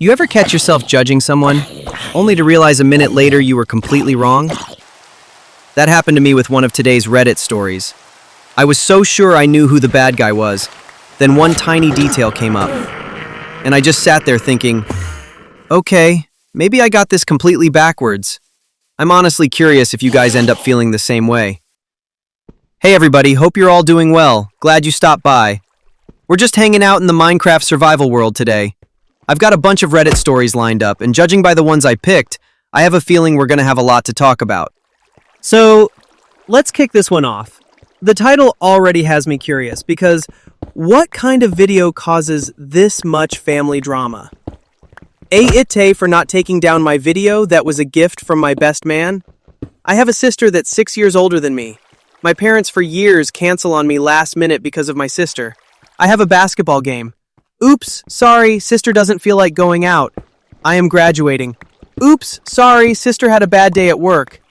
You ever catch yourself judging someone, only to realize a minute later you were completely wrong? That happened to me with one of today's Reddit stories. I was so sure I knew who the bad guy was, then one tiny detail came up. And I just sat there thinking, okay, maybe I got this completely backwards. I'm honestly curious if you guys end up feeling the same way. Hey everybody, hope you're all doing well. Glad you stopped by. We're just hanging out in the Minecraft survival world today. I've got a bunch of Reddit stories lined up, and judging by the ones I picked, I have a feeling we're going to have a lot to talk about. So, let's kick this one off. The title already has me curious, because what kind of video causes this much family drama? Ite for not taking down my video that was a gift from my best man? I have a sister that's 6 years older than me. My parents for years cancel on me last minute because of my sister. I have a basketball game. Oops, sorry, sister doesn't feel like going out. I am graduating. Oops, sorry, sister had a bad day at work.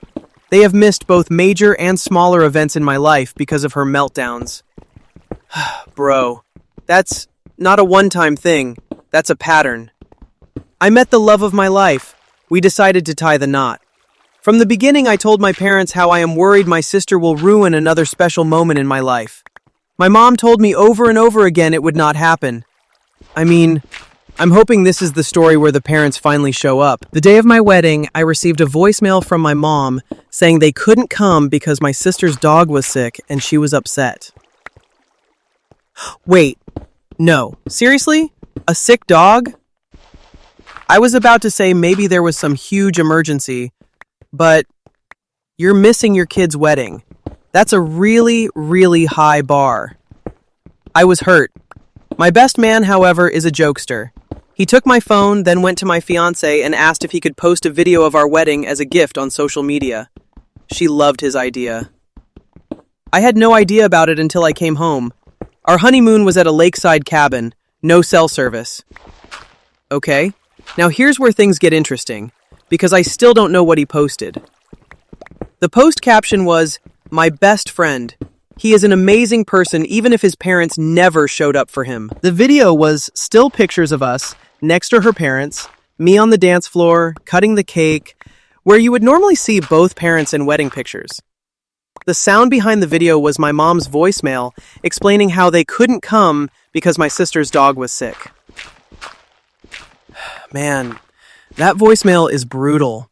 They have missed both major and smaller events in my life because of her meltdowns. Bro, that's not a one-time thing. That's a pattern. I met the love of my life. We decided to tie the knot. From the beginning, I told my parents how I am worried my sister will ruin another special moment in my life. My mom told me over and over again it would not happen. I mean, I'm hoping this is the story where the parents finally show up. The day of my wedding, I received a voicemail from my mom saying they couldn't come because my sister's dog was sick and she was upset. Wait, no, seriously? A sick dog? I was about to say maybe there was some huge emergency, but you're missing your kid's wedding. That's a really, really high bar. I was hurt. My best man, however, is a jokester. He took my phone, then went to my fiancée and asked if he could post a video of our wedding as a gift on social media. She loved his idea. I had no idea about it until I came home. Our honeymoon was at a lakeside cabin, no cell service. Okay, now here's where things get interesting, because I still don't know what he posted. The post caption was, "My best friend. He is an amazing person even if his parents never showed up for him." The video was still pictures of us, next to her parents, me on the dance floor, cutting the cake, where you would normally see both parents in wedding pictures. The sound behind the video was my mom's voicemail explaining how they couldn't come because my sister's dog was sick. Man, that voicemail is brutal.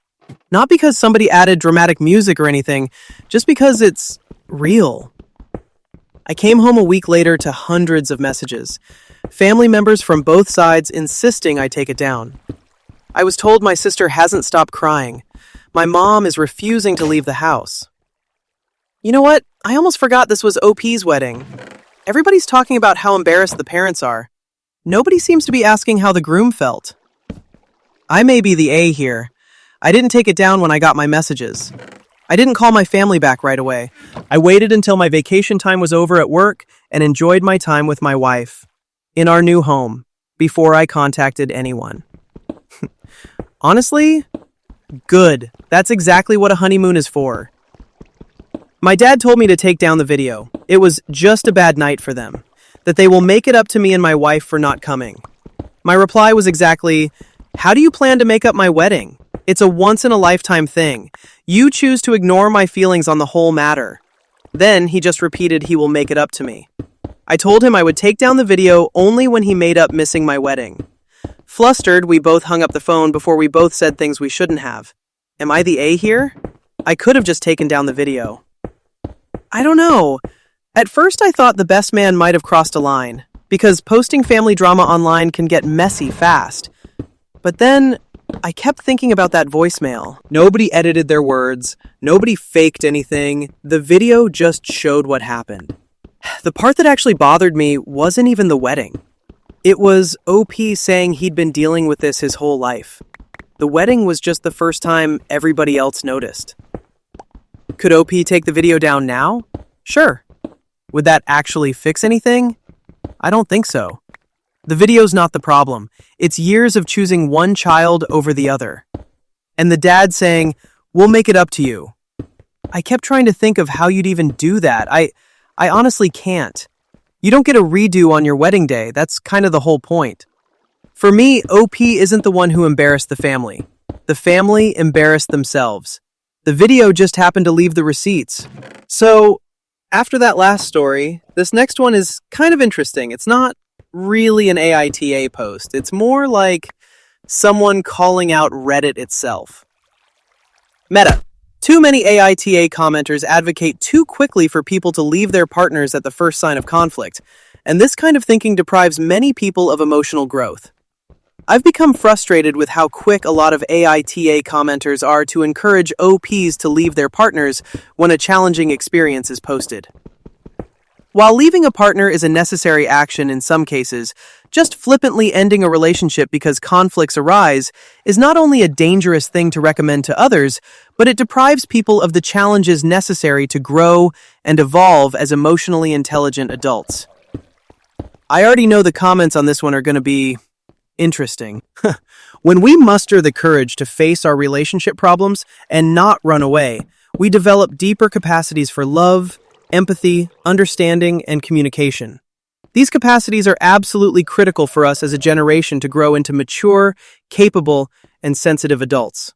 Not because somebody added dramatic music or anything, just because it's real. I came home a week later to hundreds of messages. Family members from both sides insisting I take it down. I was told my sister hasn't stopped crying. My mom is refusing to leave the house. You know what? I almost forgot this was OP's wedding. Everybody's talking about how embarrassed the parents are. Nobody seems to be asking how the groom felt. I may be the A here. I didn't take it down when I got my messages. I didn't call my family back right away. I waited until my vacation time was over at work and enjoyed my time with my wife in our new home before I contacted anyone. Honestly, good. That's exactly what a honeymoon is for. My dad told me to take down the video. It was just a bad night for them, that they will make it up to me and my wife for not coming. My reply was exactly, "How do you plan to make up my wedding? It's a once-in-a-lifetime thing. You choose to ignore my feelings on the whole matter." Then he just repeated he will make it up to me. I told him I would take down the video only when he made up missing my wedding. Flustered, we both hung up the phone before we both said things we shouldn't have. Am I the A here? I could have just taken down the video. I don't know. At first I thought the best man might have crossed a line, because posting family drama online can get messy fast. But then I kept thinking about that voicemail. Nobody edited their words. Nobody faked anything. The video just showed what happened. The part that actually bothered me wasn't even the wedding. It was OP saying he'd been dealing with this his whole life. The wedding was just the first time everybody else noticed. Could OP take the video down now? Sure. Would that actually fix anything? I don't think so. The video's not the problem. It's years of choosing one child over the other. And the dad saying, "We'll make it up to you." I kept trying to think of how you'd even do that. I honestly can't. You don't get a redo on your wedding day. That's kind of the whole point. For me, OP isn't the one who embarrassed the family. The family embarrassed themselves. The video just happened to leave the receipts. So, after that last story, this next one is kind of interesting. It's not really an AITA post. It's more like someone calling out Reddit itself. Meta. Too many AITA commenters advocate too quickly for people to leave their partners at the first sign of conflict, and this kind of thinking deprives many people of emotional growth. I've become frustrated with how quick a lot of AITA commenters are to encourage OPs to leave their partners when a challenging experience is posted. While leaving a partner is a necessary action in some cases, just flippantly ending a relationship because conflicts arise is not only a dangerous thing to recommend to others, but it deprives people of the challenges necessary to grow and evolve as emotionally intelligent adults. I already know the comments on this one are going to be interesting. When we muster the courage to face our relationship problems and not run away, we develop deeper capacities for love, empathy, understanding, and communication. These capacities are absolutely critical for us as a generation to grow into mature, capable, and sensitive adults.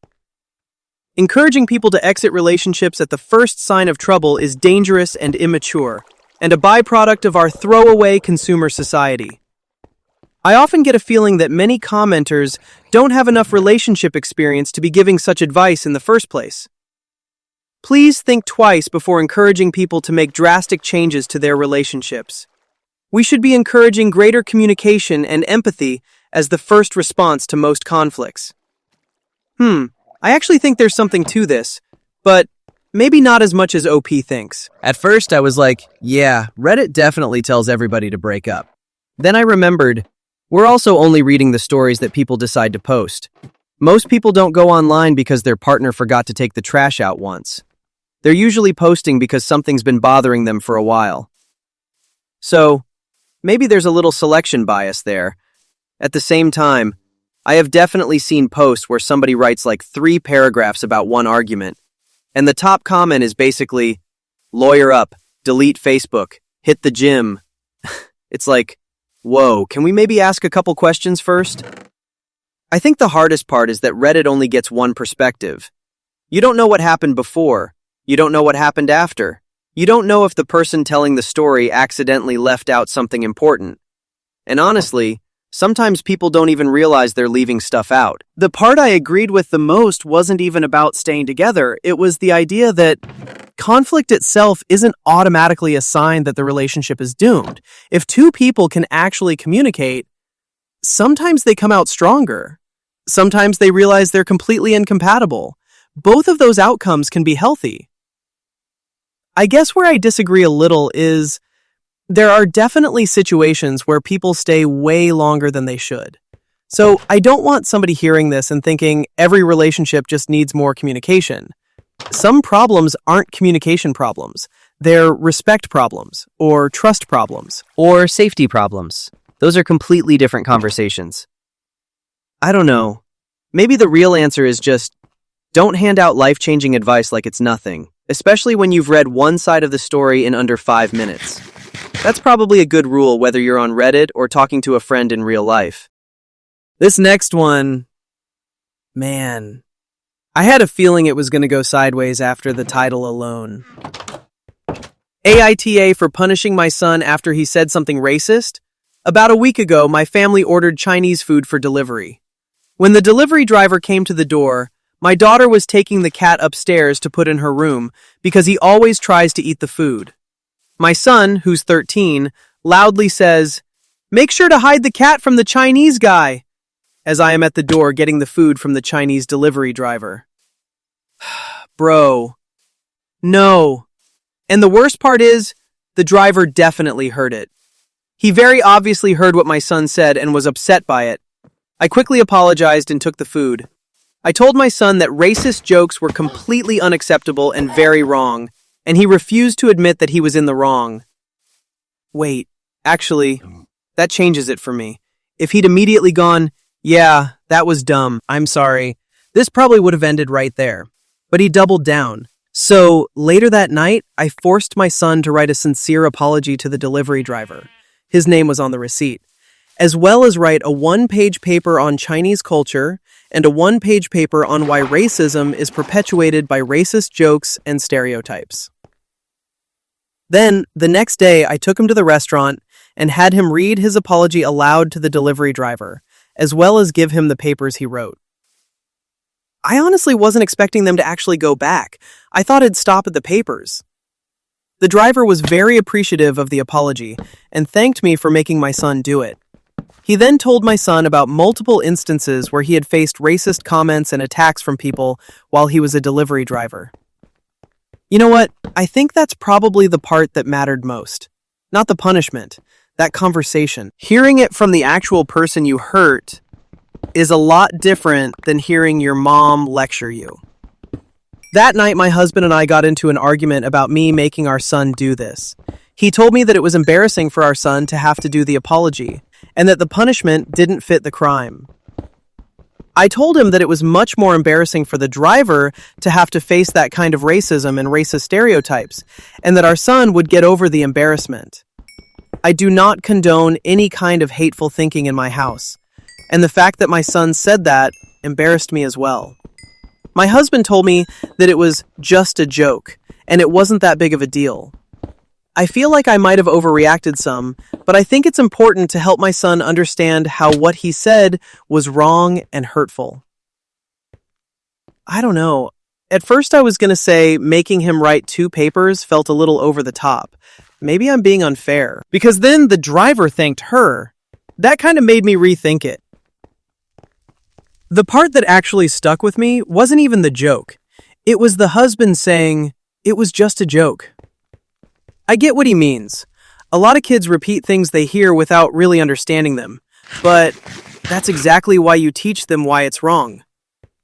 Encouraging people to exit relationships at the first sign of trouble is dangerous and immature, and a byproduct of our throwaway consumer society. I often get a feeling that many commenters don't have enough relationship experience to be giving such advice in the first place. Please think twice before encouraging people to make drastic changes to their relationships. We should be encouraging greater communication and empathy as the first response to most conflicts. I actually think there's something to this, but maybe not as much as OP thinks. At first, I was like, yeah, Reddit definitely tells everybody to break up. Then I remembered, we're also only reading the stories that people decide to post. Most people don't go online because their partner forgot to take the trash out once. They're usually posting because something's been bothering them for a while. So, maybe there's a little selection bias there. At the same time, I have definitely seen posts where somebody writes like 3 paragraphs about one argument, and the top comment is basically, lawyer up, delete Facebook, hit the gym. It's like, whoa, can we maybe ask a couple questions first? I think the hardest part is that Reddit only gets one perspective. You don't know what happened before. You don't know what happened after. You don't know if the person telling the story accidentally left out something important. And honestly, sometimes people don't even realize they're leaving stuff out. The part I agreed with the most wasn't even about staying together. It was the idea that conflict itself isn't automatically a sign that the relationship is doomed. If two people can actually communicate, sometimes they come out stronger. Sometimes they realize they're completely incompatible. Both of those outcomes can be healthy. I guess where I disagree a little is there are definitely situations where people stay way longer than they should. So I don't want somebody hearing this and thinking every relationship just needs more communication. Some problems aren't communication problems. They're respect problems, or trust problems, or safety problems. Those are completely different conversations. I don't know. Maybe the real answer is just don't hand out life-changing advice like it's nothing, especially when you've read one side of the story in under 5 minutes. That's probably a good rule whether you're on Reddit or talking to a friend in real life. This next one, man, I had a feeling it was going to go sideways after the title alone. AITA for punishing my son after he said something racist? About a week ago, my family ordered Chinese food for delivery. When the delivery driver came to the door, my daughter was taking the cat upstairs to put in her room because he always tries to eat the food. My son, who's 13, loudly says, "Make sure to hide the cat from the Chinese guy," as I am at the door getting the food from the Chinese delivery driver. Bro. No. And the worst part is, the driver definitely heard it. He very obviously heard what my son said and was upset by it. I quickly apologized and took the food. I told my son that racist jokes were completely unacceptable and very wrong, and he refused to admit that he was in the wrong. Wait, actually, that changes it for me. If he'd immediately gone, "Yeah, that was dumb, I'm sorry," this probably would have ended right there. But he doubled down. So, later that night, I forced my son to write a sincere apology to the delivery driver. His name was on the receipt. as well as write a one-page paper on Chinese culture and a one-page paper on why racism is perpetuated by racist jokes and stereotypes. Then, the next day, I took him to the restaurant and had him read his apology aloud to the delivery driver, as well as give him the papers he wrote. I honestly wasn't expecting them to actually go back. I thought it'd stop at the papers. The driver was very appreciative of the apology and thanked me for making my son do it. He then told my son about multiple instances where he had faced racist comments and attacks from people while he was a delivery driver. You know what? I think that's probably the part that mattered most. Not the punishment, that conversation. Hearing it from the actual person you hurt is a lot different than hearing your mom lecture you. That night, my husband and I got into an argument about me making our son do this. He told me that it was embarrassing for our son to have to do the apology, and that the punishment didn't fit the crime. I told him that it was much more embarrassing for the driver to have to face that kind of racism and racist stereotypes, and that our son would get over the embarrassment. I do not condone any kind of hateful thinking in my house, and the fact that my son said that embarrassed me as well. My husband told me that it was just a joke, and it wasn't that big of a deal. I feel like I might have overreacted some, but I think it's important to help my son understand how what he said was wrong and hurtful. I don't know. At first I was going to say making him write 2 papers felt a little over the top. Maybe I'm being unfair. Because then the driver thanked her. That kind of made me rethink it. The part that actually stuck with me wasn't even the joke. It was the husband saying, "It was just a joke." I get what he means. A lot of kids repeat things they hear without really understanding them, but that's exactly why you teach them why it's wrong.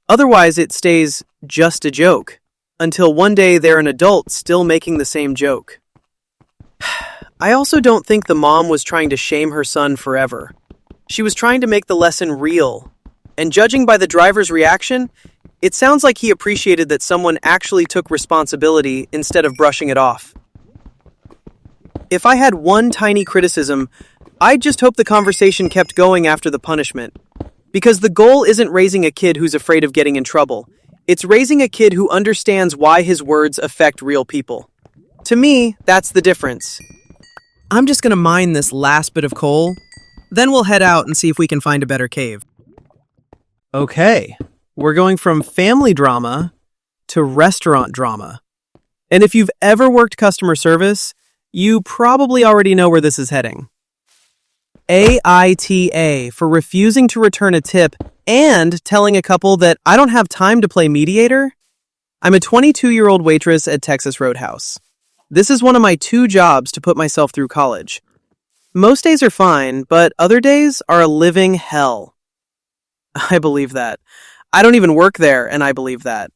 Otherwise, it stays just a joke, until one day they're an adult still making the same joke. I also don't think the mom was trying to shame her son forever. She was trying to make the lesson real. And judging by the driver's reaction, it sounds like he appreciated that someone actually took responsibility instead of brushing it off. If I had one tiny criticism, I'd just hope the conversation kept going after the punishment. Because the goal isn't raising a kid who's afraid of getting in trouble. It's raising a kid who understands why his words affect real people. To me, that's the difference. I'm just going to mine this last bit of coal, then we'll head out and see if we can find a better cave. Okay, we're going from family drama to restaurant drama. And if you've ever worked customer service, you probably already know where this is heading. AITA for refusing to return a tip and telling a couple that I don't have time to play mediator? I'm a 22-year-old waitress at Texas Roadhouse. This is one of my 2 jobs to put myself through college. Most days are fine, but other days are a living hell. I believe that. I don't even work there, and I believe that.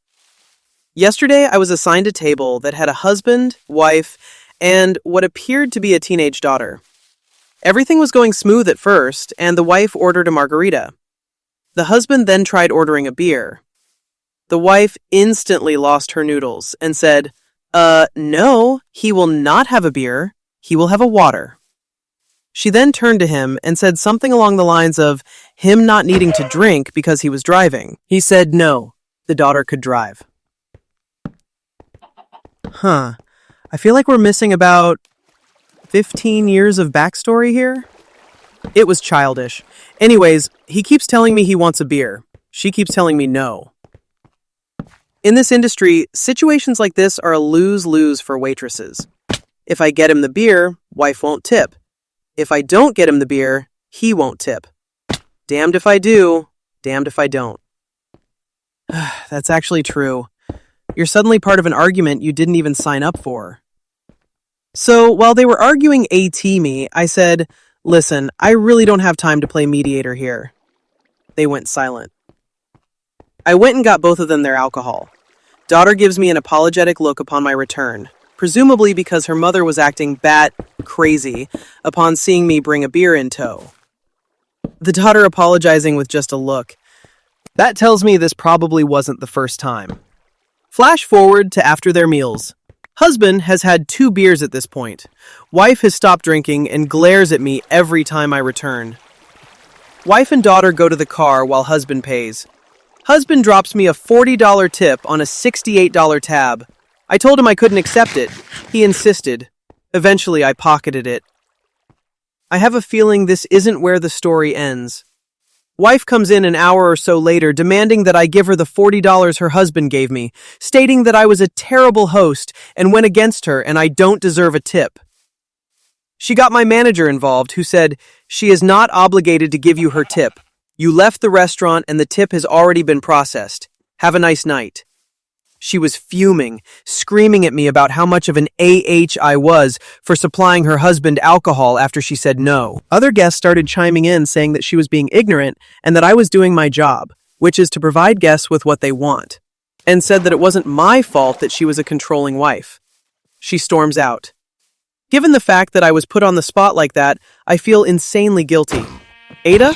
Yesterday, I was assigned a table that had a husband, wife, and what appeared to be a teenage daughter. Everything was going smooth at first, and the wife ordered a margarita. The husband then tried ordering a beer. The wife instantly lost her noodles and said, no, he will not have a beer. He will have a water." She then turned to him and said something along the lines of him not needing to drink because he was driving. He said no, the daughter could drive. I feel like we're missing about 15 years of backstory here. It was childish. Anyways, he keeps telling me he wants a beer. She keeps telling me no. In this industry, situations like this are a lose-lose for waitresses. If I get him the beer, wife won't tip. If I don't get him the beer, he won't tip. Damned if I do, damned if I don't. That's actually true. You're suddenly part of an argument you didn't even sign up for. So while they were arguing AT me, I said, "Listen, I really don't have time to play mediator here." They went silent. I went and got both of them their alcohol. Daughter gives me an apologetic look upon my return, presumably because her mother was acting bat crazy upon seeing me bring a beer in tow. The daughter apologizing with just a look. That tells me this probably wasn't the first time. Flash forward to after their meals. Husband has had 2 beers at this point. Wife has stopped drinking and glares at me every time I return. Wife and daughter go to the car while husband pays. Husband drops me a $40 tip on a $68 tab. I told him I couldn't accept it. He insisted. Eventually, I pocketed it. I have a feeling this isn't where the story ends. Wife comes in an hour or so later demanding that I give her the $40 her husband gave me, stating that I was a terrible host and went against her and I don't deserve a tip. She got my manager involved, who said, "She is not obligated to give you her tip. You left the restaurant and the tip has already been processed. Have a nice night." She was fuming, screaming at me about how much of an AH I was for supplying her husband alcohol after she said no. Other guests started chiming in saying that she was being ignorant and that I was doing my job, which is to provide guests with what they want, and said that it wasn't my fault that she was a controlling wife. She storms out. Given the fact that I was put on the spot like that, I feel insanely guilty. Ada?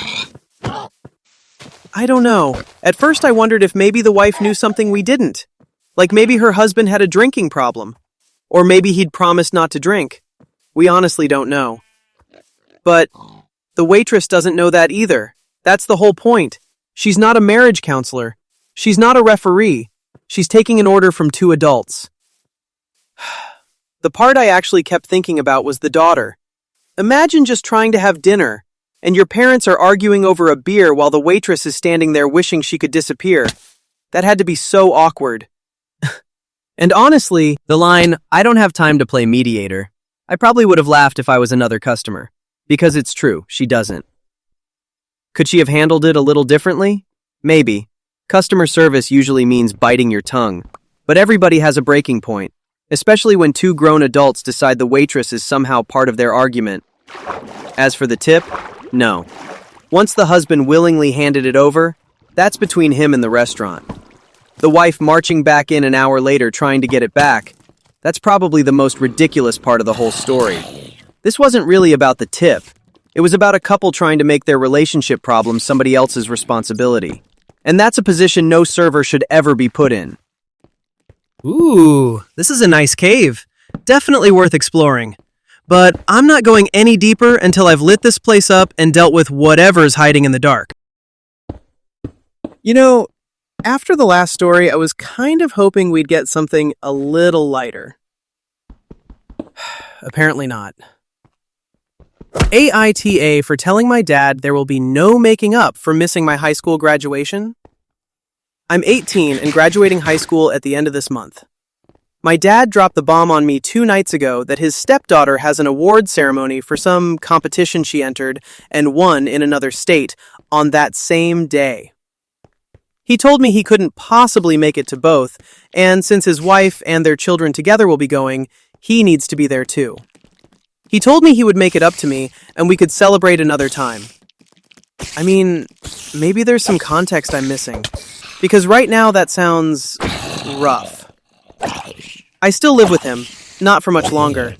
I don't know. At first I wondered if maybe the wife knew something we didn't. Like maybe her husband had a drinking problem. Or maybe he'd promised not to drink. We honestly don't know. But the waitress doesn't know that either. That's the whole point. She's not a marriage counselor. She's not a referee. She's taking an order from two adults. The part I actually kept thinking about was the daughter. Imagine just trying to have dinner, and your parents are arguing over a beer while the waitress is standing there wishing she could disappear. That had to be so awkward. And honestly, the line, "I don't have time to play mediator," I probably would have laughed if I was another customer. Because it's true, she doesn't. Could she have handled it a little differently? Maybe. Customer service usually means biting your tongue. But everybody has a breaking point, especially when two grown adults decide the waitress is somehow part of their argument. As for the tip, no. Once the husband willingly handed it over, that's between him and the restaurant. The wife marching back in an hour later trying to get it back, that's probably the most ridiculous part of the whole story. This wasn't really about the tip. It was about a couple trying to make their relationship problem somebody else's responsibility. And that's a position no server should ever be put in. Ooh, this is a nice cave. Definitely worth exploring. But I'm not going any deeper until I've lit this place up and dealt with whatever's hiding in the dark. You know, after the last story, I was kind of hoping we'd get something a little lighter. Apparently not. AITA for telling my dad there will be no making up for missing my high school graduation. I'm 18 and graduating high school at the end of this month. My dad dropped the bomb on me 2 nights ago that his stepdaughter has an award ceremony for some competition she entered and won in another state on that same day. He told me he couldn't possibly make it to both, and since his wife and their children together will be going, he needs to be there too. He told me he would make it up to me, and we could celebrate another time. I mean, maybe there's some context I'm missing, because right now that sounds rough. I still live with him, not for much longer.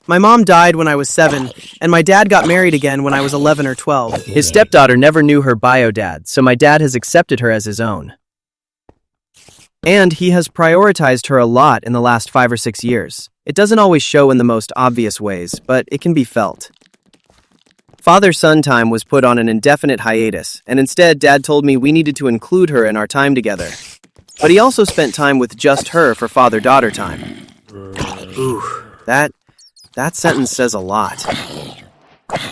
My mom died when I was 7, and my dad got married again when I was 11 or 12. His stepdaughter never knew her bio dad, so my dad has accepted her as his own. And he has prioritized her a lot in the last 5 or 6 years. It doesn't always show in the most obvious ways, but it can be felt. Father-son time was put on an indefinite hiatus, and instead Dad told me we needed to include her in our time together. But he also spent time with just her for father-daughter time. Ooh, that sentence says a lot.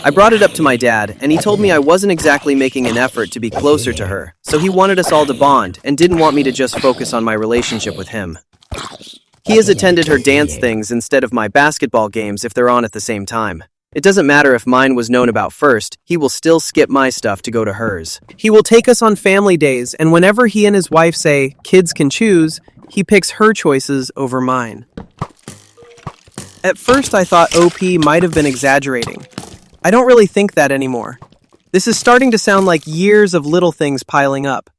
I brought it up to my dad, and he told me I wasn't exactly making an effort to be closer to her, so he wanted us all to bond and didn't want me to just focus on my relationship with him. He has attended her dance things instead of my basketball games if they're on at the same time. It doesn't matter if mine was known about first, he will still skip my stuff to go to hers. He will take us on family days, and whenever he and his wife say, "Kids can choose," he picks her choices over mine. At first I thought OP might have been exaggerating. I don't really think that anymore. This is starting to sound like years of little things piling up.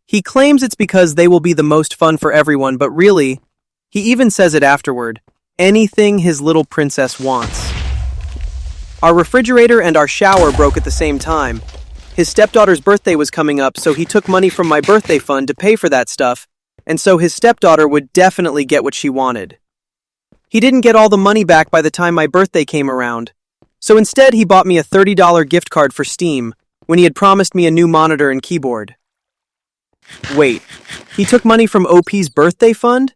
He claims it's because they will be the most fun for everyone, but really, he even says it afterward, anything his little princess wants. Our refrigerator and our shower broke at the same time. His stepdaughter's birthday was coming up, so he took money from my birthday fund to pay for that stuff, and so his stepdaughter would definitely get what she wanted. He didn't get all the money back by the time my birthday came around, so instead he bought me a $30 gift card for Steam, when he had promised me a new monitor and keyboard. Wait, he took money from OP's birthday fund?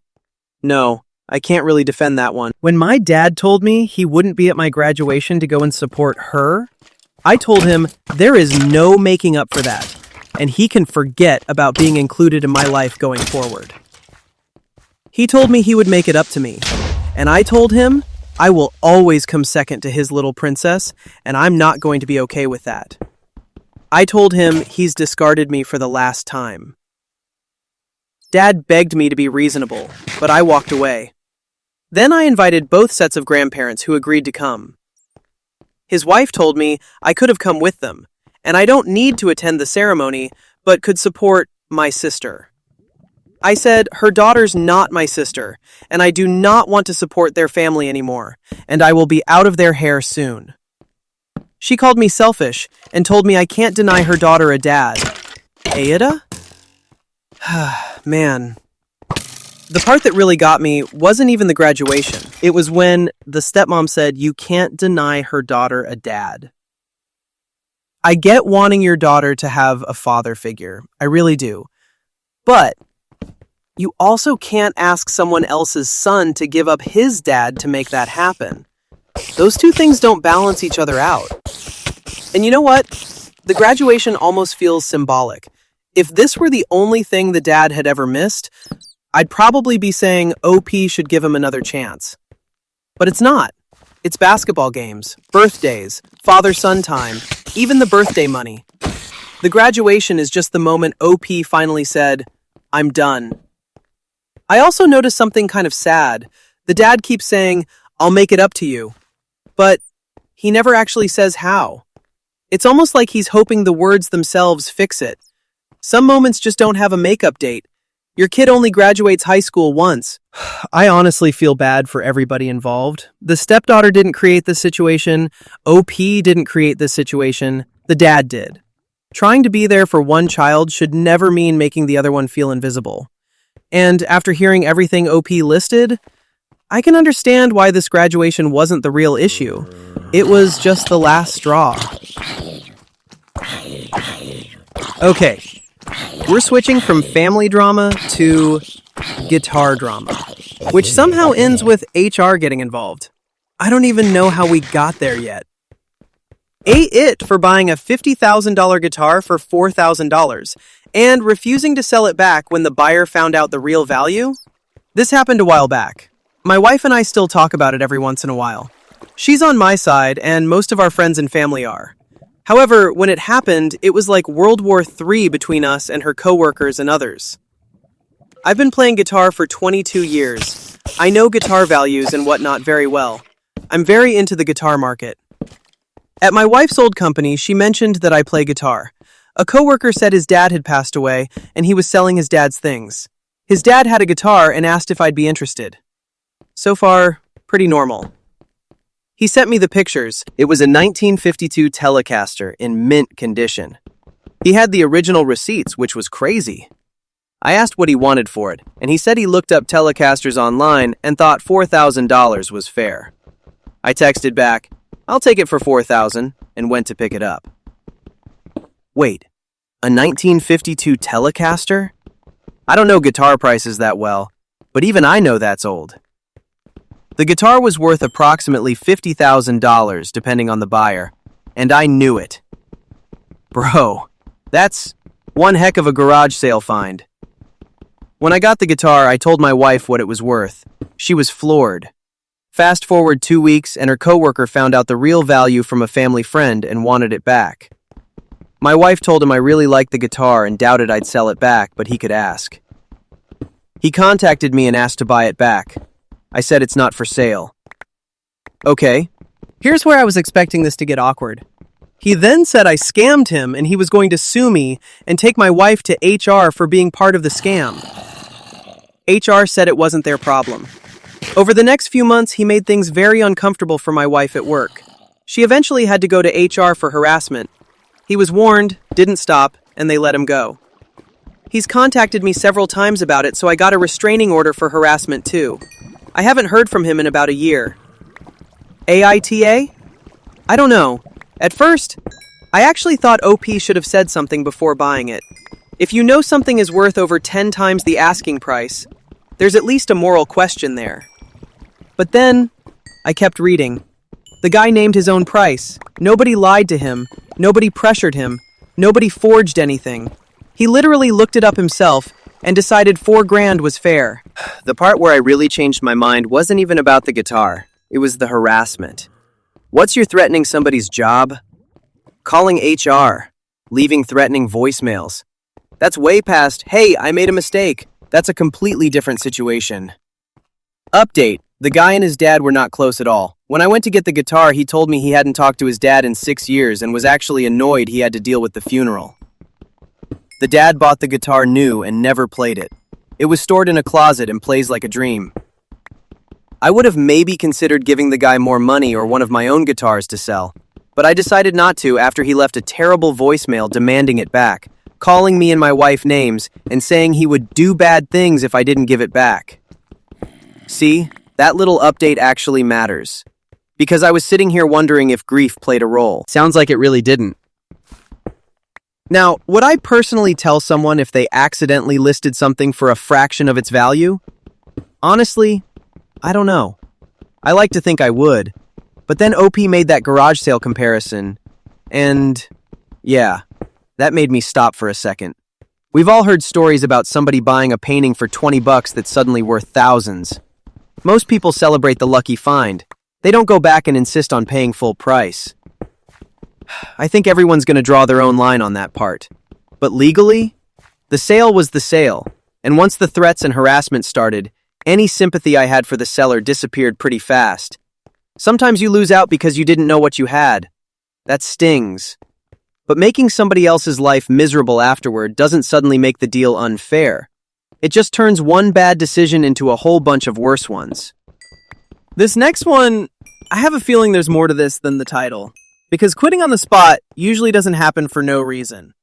No, I can't really defend that one. When my dad told me he wouldn't be at my graduation to go and support her, I told him there is no making up for that, and he can forget about being included in my life going forward. He told me he would make it up to me, and I told him I will always come second to his little princess, and I'm not going to be okay with that. I told him he's discarded me for the last time. Dad begged me to be reasonable, but I walked away. Then I invited both sets of grandparents who agreed to come. His wife told me I could have come with them, and I don't need to attend the ceremony, but could support my sister. I said her daughter's not my sister, and I do not want to support their family anymore, and I will be out of their hair soon. She called me selfish and told me I can't deny her daughter a dad. Aida? Man. The part that really got me wasn't even the graduation. It was when the stepmom said you can't deny her daughter a dad. I get wanting your daughter to have a father figure. I really do. But you also can't ask someone else's son to give up his dad to make that happen. Those two things don't balance each other out. And you know what? The graduation almost feels symbolic. If this were the only thing the dad had ever missed, I'd probably be saying OP should give him another chance. But it's not. It's basketball games, birthdays, father-son time, even the birthday money. The graduation is just the moment OP finally said, "I'm done." I also noticed something kind of sad. The dad keeps saying, "I'll make it up to you." But he never actually says how. It's almost like he's hoping the words themselves fix it. Some moments just don't have a make-up date. Your kid only graduates high school once. I honestly feel bad for everybody involved. The stepdaughter didn't create this situation. OP didn't create this situation. The dad did. Trying to be there for one child should never mean making the other one feel invisible. And after hearing everything OP listed, I can understand why this graduation wasn't the real issue. It was just the last straw. Okay, we're switching from family drama to guitar drama, which somehow ends with HR getting involved. I don't even know how we got there yet. It for buying a $50,000 guitar for $4,000 and refusing to sell it back when the buyer found out the real value? This happened a while back. My wife and I still talk about it every once in a while. She's on my side, and most of our friends and family are. However, when it happened, it was like World War III between us and her coworkers and others. I've been playing guitar for 22 years. I know guitar values and whatnot very well. I'm very into the guitar market. At my wife's old company, she mentioned that I play guitar. A coworker said his dad had passed away, and he was selling his dad's things. His dad had a guitar and asked if I'd be interested. So far, pretty normal. He sent me the pictures. It was a 1952 Telecaster in mint condition. He had the original receipts, which was crazy. I asked what he wanted for it, and he said he looked up Telecasters online and thought $4,000 was fair. I texted back, "I'll take it for $4,000, and went to pick it up. Wait, a 1952 Telecaster? I don't know guitar prices that well, but even I know that's old. The guitar was worth approximately $50,000 depending on the buyer, and I knew it. Bro, that's one heck of a garage sale find. When I got the guitar, I told my wife what it was worth. She was floored. Fast forward 2 weeks, and her coworker found out the real value from a family friend and wanted it back. My wife told him I really liked the guitar and doubted I'd sell it back, but he could ask. He contacted me and asked to buy it back. I said it's not for sale. Okay. Here's where I was expecting this to get awkward. He then said I scammed him and he was going to sue me and take my wife to HR for being part of the scam. HR said it wasn't their problem. Over the next few months, he made things very uncomfortable for my wife at work. She eventually had to go to HR for harassment. He was warned, didn't stop, and they let him go. He's contacted me several times about it, so I got a restraining order for harassment too. I haven't heard from him in about a year. AITA? I don't know. At first, I actually thought OP should have said something before buying it. If you know something is worth over 10 times the asking price, there's at least a moral question there. But then, I kept reading. The guy named his own price. Nobody lied to him. Nobody pressured him. Nobody forged anything. He literally looked it up himself and decided $4,000 was fair. The part where I really changed my mind wasn't even about the guitar. It was the harassment. What's your threatening somebody's job? Calling HR. Leaving threatening voicemails. That's way past, hey, I made a mistake. That's a completely different situation. Update. The guy and his dad were not close at all. When I went to get the guitar, he told me he hadn't talked to his dad in 6 years and was actually annoyed he had to deal with the funeral. The dad bought the guitar new and never played it. It was stored in a closet and plays like a dream. I would have maybe considered giving the guy more money or one of my own guitars to sell, but I decided not to after he left a terrible voicemail demanding it back, calling me and my wife names and saying he would do bad things if I didn't give it back. See, that little update actually matters. Because I was sitting here wondering if grief played a role. Sounds like it really didn't. Now, would I personally tell someone if they accidentally listed something for a fraction of its value? Honestly, I don't know. I like to think I would. But then OP made that garage sale comparison, and yeah, that made me stop for a second. We've all heard stories about somebody buying a painting for $20 that's suddenly worth thousands. Most people celebrate the lucky find. They don't go back and insist on paying full price. I think everyone's going to draw their own line on that part. But legally, the sale was the sale, and once the threats and harassment started, any sympathy I had for the seller disappeared pretty fast. Sometimes you lose out because you didn't know what you had. That stings. But making somebody else's life miserable afterward doesn't suddenly make the deal unfair. It just turns one bad decision into a whole bunch of worse ones. This next one, I have a feeling there's more to this than the title. Because quitting on the spot usually doesn't happen for no reason.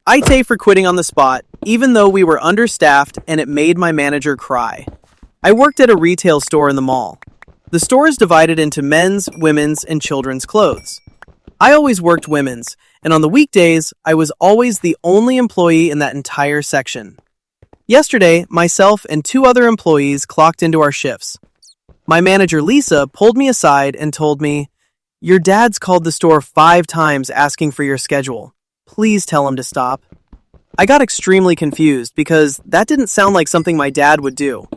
I pay for quitting on the spot, even though we were understaffed and it made my manager cry. I worked at a retail store in the mall. The store is divided into men's, women's, and children's clothes. I always worked women's, and on the weekdays, I was always the only employee in that entire section. Yesterday, myself and 2 other employees clocked into our shifts. My manager, Lisa, pulled me aside and told me, "Your dad's called the store 5 times asking for your schedule. Please tell him to stop." I got extremely confused because that didn't sound like something my dad would do.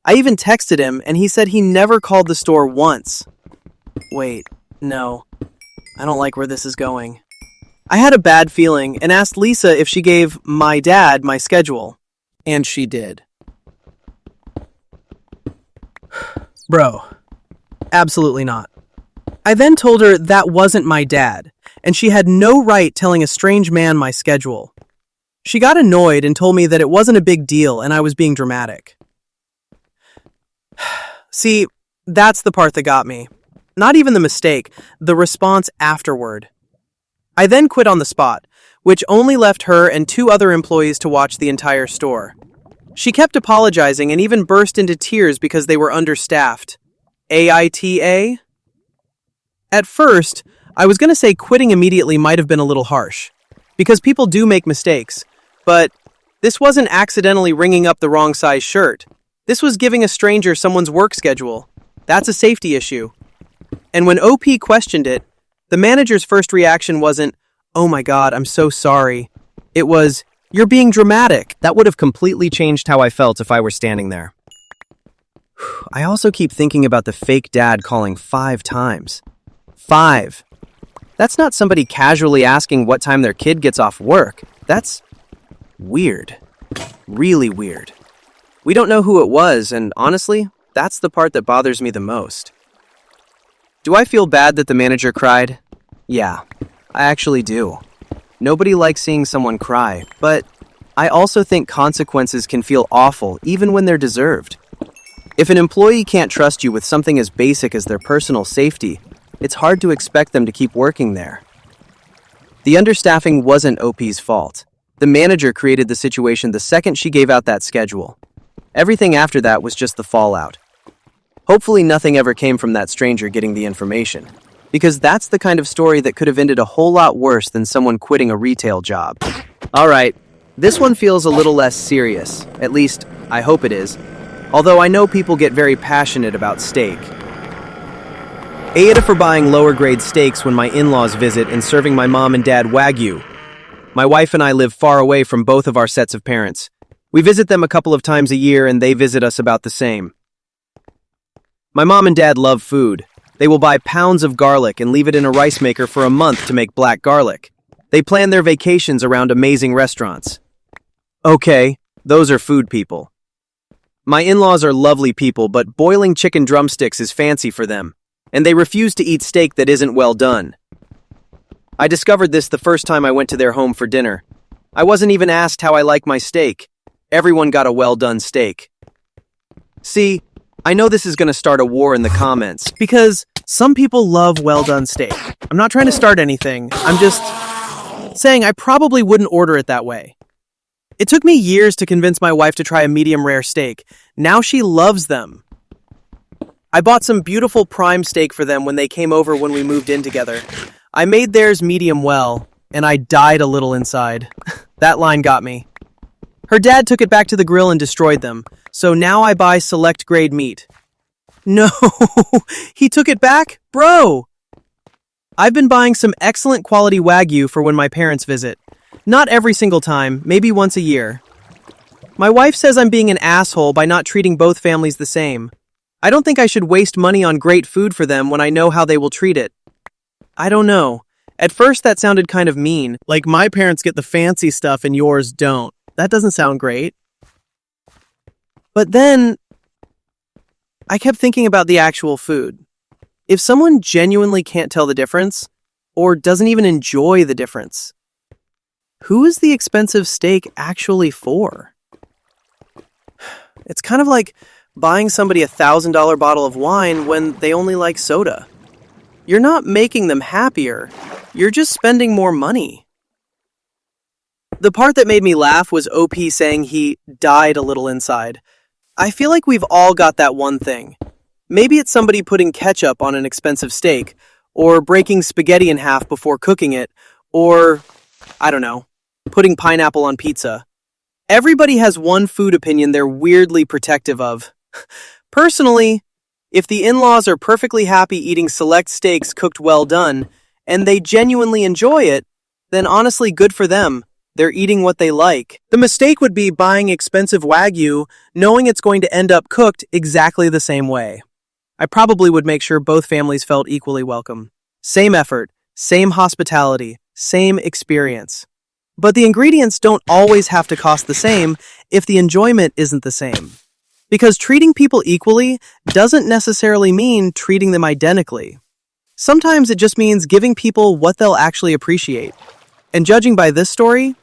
I even texted him and he said he never called the store once. Wait, no. I don't like where this is going. I had a bad feeling and asked Lisa if she gave my dad my schedule. And she did. Bro, absolutely not. I then told her that wasn't my dad, and she had no right telling a strange man my schedule. She got annoyed and told me that it wasn't a big deal and I was being dramatic. See, that's the part that got me. Not even the mistake, the response afterward. I then quit on the spot, which only left her and 2 other employees to watch the entire store. She kept apologizing and even burst into tears because they were understaffed. AITA? At first, I was going to say quitting immediately might have been a little harsh, because people do make mistakes, but this wasn't accidentally ringing up the wrong size shirt. This was giving a stranger someone's work schedule. That's a safety issue. And when OP questioned it, the manager's first reaction wasn't, "Oh my God, I'm so sorry." It was, "You're being dramatic." That would have completely changed how I felt if I were standing there. I also keep thinking about the fake dad calling 5 times. 5. That's not somebody casually asking what time their kid gets off work. That's weird. Really weird. We don't know who it was, and honestly, that's the part that bothers me the most. Do I feel bad that the manager cried? Yeah, I actually do. Nobody likes seeing someone cry, but I also think consequences can feel awful even when they're deserved. If an employee can't trust you with something as basic as their personal safety, it's hard to expect them to keep working there. The understaffing wasn't OP's fault. The manager created the situation the second she gave out that schedule. Everything after that was just the fallout. Hopefully nothing ever came from that stranger getting the information. because that's the kind of story that could have ended a whole lot worse than someone quitting a retail job. All right, this one feels a little less serious. At least, I hope it is. Although I know people get very passionate about steak. Ada for buying lower grade steaks when my in-laws visit and serving my mom and dad Wagyu. My wife and I live far away from both of our sets of parents. We visit them a couple of times a year and they visit us about the same. My mom and dad love food. They will buy pounds of garlic and leave it in a rice maker for a month to make black garlic. They plan their vacations around amazing restaurants. Okay, those are food people. My in-laws are lovely people, but boiling chicken drumsticks is fancy for them, and they refuse to eat steak that isn't well done. I discovered this the first time I went to their home for dinner. I wasn't even asked how I like my steak. Everyone got a well-done steak. See, I know this is going to start a war in the comments, Because some people love well-done steak. I'm not trying to start anything. I'm just saying I probably wouldn't order it that way. It took me years to convince my wife to try a medium rare steak. Now she loves them. I bought some beautiful prime steak for them when they came over when we moved in together. I made theirs medium well, and I died a little inside. That line got me. Her dad took it back to the grill and destroyed them, so now I buy select grade meat. No, he took it back? Bro! I've been buying some excellent quality Wagyu for when my parents visit. Not every single time, maybe once a year. My wife says I'm being an asshole by not treating both families the same. I don't think I should waste money on great food for them when I know how they will treat it. I don't know. At first that sounded kind of mean, like my parents get the fancy stuff and yours don't. That doesn't sound great. But then I kept thinking about the actual food. If someone genuinely can't tell the difference, or doesn't even enjoy the difference, who is the expensive steak actually for? It's kind of like buying somebody a $1,000 bottle of wine when they only like soda. You're not making them happier. You're just spending more money. The part that made me laugh was OP saying he died a little inside. I feel like we've all got that one thing. Maybe it's somebody putting ketchup on an expensive steak, or breaking spaghetti in half before cooking it, or, I don't know, putting pineapple on pizza. Everybody has one food opinion they're weirdly protective of. Personally, if the in-laws are perfectly happy eating select steaks cooked well done, and they genuinely enjoy it, then honestly good for them. They're eating what they like. The mistake would be buying expensive Wagyu, knowing it's going to end up cooked exactly the same way. I probably would make sure both families felt equally welcome. Same effort, same hospitality, same experience. But the ingredients don't always have to cost the same if the enjoyment isn't the same. Because treating people equally doesn't necessarily mean treating them identically. Sometimes it just means giving people what they'll actually appreciate. And judging by this story,